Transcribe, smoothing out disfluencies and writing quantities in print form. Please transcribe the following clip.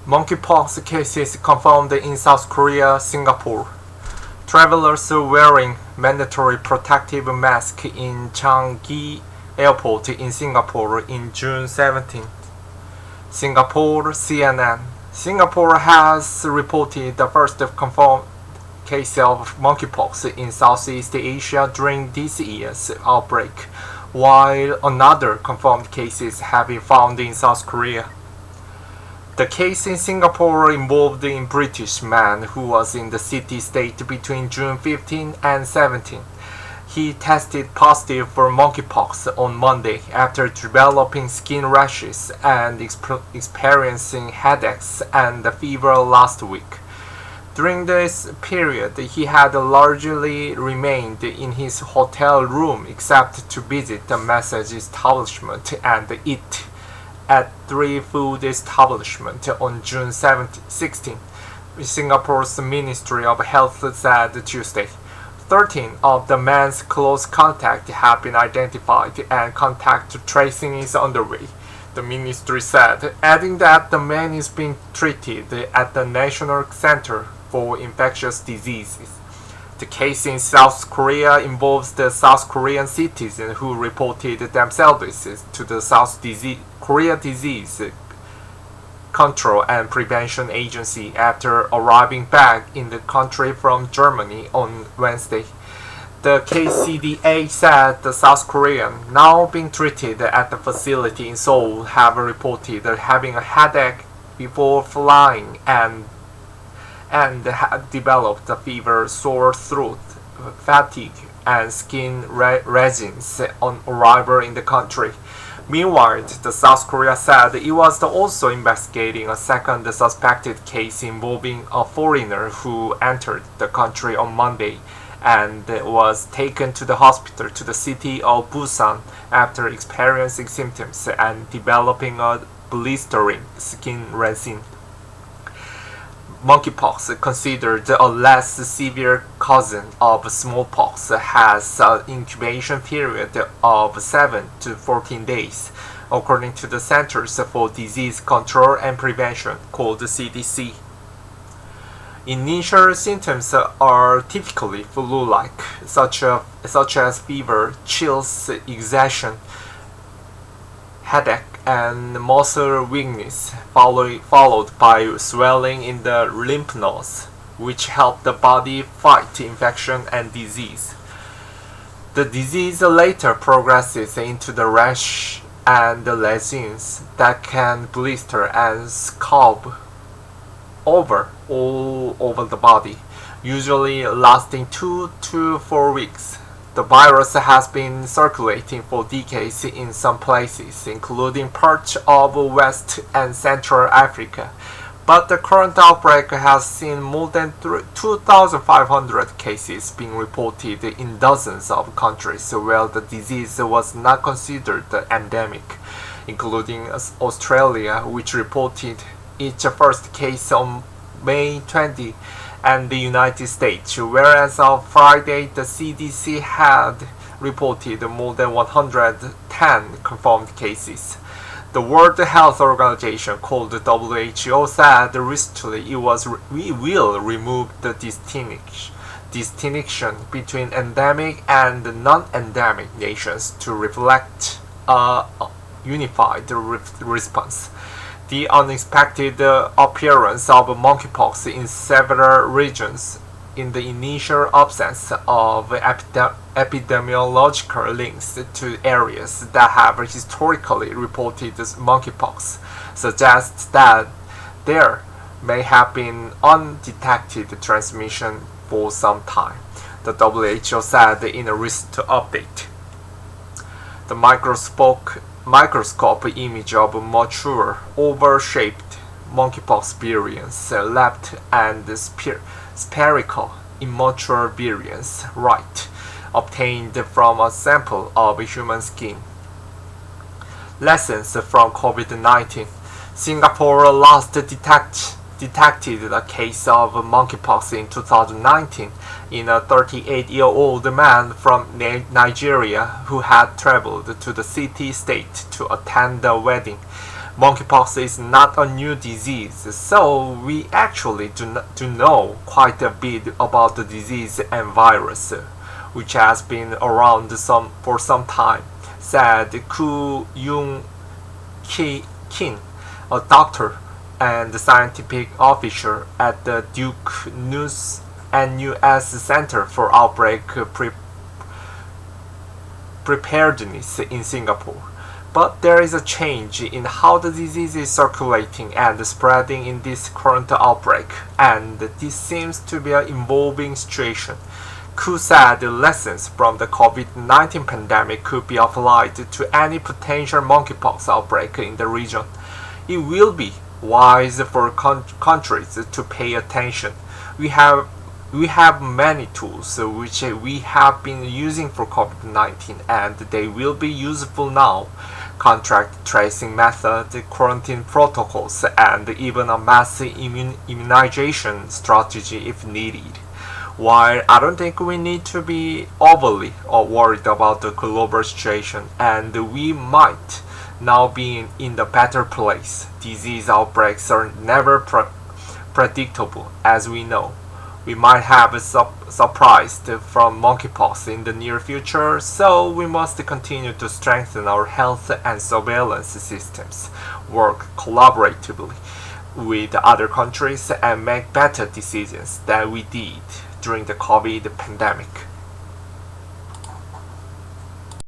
Monkeypox cases confirmed in South Korea, Singapore. Travelers wearing mandatory protective masks in Changi Airport in Singapore in June 17. Singapore CNN. Singapore has reported the first confirmed case of monkeypox in Southeast Asia during this year's outbreak, while another confirmed cases have been found in South Korea. The case in Singapore involved a British man who was in the city-state between June 15 and 17. He tested positive for monkeypox on Monday after developing skin rashes and experiencing headaches and fever last week. During this period, he had largely remained in his hotel room except to visit the massage establishment and eat at 3 food establishments on June 16, Singapore's Ministry of Health said Tuesday. 13 of the man's close contacts have been identified and contact tracing is underway, the ministry said, adding that the man is being treated at the National Center for Infectious Diseases. The case in South Korea involves the South Korean citizen who reported themselves to the South Korea Disease Control and Prevention Agency after arriving back in the country from Germany on Wednesday. The KCDA said the South Korean, now being treated at the facility in Seoul, have reported having a headache before flying and had developed a fever, sore throat, fatigue, and skin rashes on arrival in the country. Meanwhile, the South Korea said it was also investigating a second suspected case involving a foreigner who entered the country on Monday and was taken to the hospital to the city of Busan after experiencing symptoms and developing a blistering skin rash. Monkeypox, considered a less severe cousin of smallpox, has an incubation period of 7 to 14 days, according to the Centers for Disease Control and Prevention, called CDC. Initial symptoms are typically flu-like, such as fever, chills, exhaustion, headache, and muscle weakness, followed by swelling in the lymph nodes, which help the body fight infection and disease. The disease later progresses into the rash and the lesions that can blister and scab all over the body, usually lasting 2 to 4 weeks. The virus has been circulating for decades in some places, including parts of West and Central Africa, but the current outbreak has seen more than 2,500 cases being reported in dozens of countries where the disease was not considered endemic, including Australia, which reported its first case on May 20, and the United States, whereas on Friday the CDC had reported more than 110 confirmed cases. The World Health Organization, called WHO, said recently we will remove the distinction between endemic and non-endemic nations to reflect a unified response. The unexpected appearance of monkeypox in several regions in the initial absence of epidemiological links to areas that have historically reported monkeypox suggests that there may have been undetected transmission for some time, the WHO said in a recent update. The microscope image of mature, oval-shaped monkeypox variants left and spherical immature variants right, obtained from a sample of human skin. Lessons from COVID-19. Singapore last detected a case of monkeypox in 2019 in a 38-year-old man from Nigeria who had traveled to the city-state to attend a wedding. Monkeypox is not a new disease, so we actually do know quite a bit about the disease and virus, which has been around for some time, said Koo Young Kin, a doctor and scientific officer at the Duke NUS Center for Outbreak Preparedness in Singapore. But there is a change in how the disease is circulating and spreading in this current outbreak, and this seems to be an evolving situation. Koo said the lessons from the COVID-19 pandemic could be applied to any potential monkeypox outbreak in the region. It will be wise for countries to pay attention. We have many tools which we have been using for COVID-19, and they will be useful now. Contact tracing method, quarantine protocols, and even a mass immunization strategy if needed. While I don't think we need to be overly worried about the global situation, and we might now be in the better place, disease outbreaks are never predictable, as we know. We might have a surprise from monkeypox in the near future, so we must continue to strengthen our health and surveillance systems, work collaboratively with other countries, and make better decisions than we did during the COVID pandemic.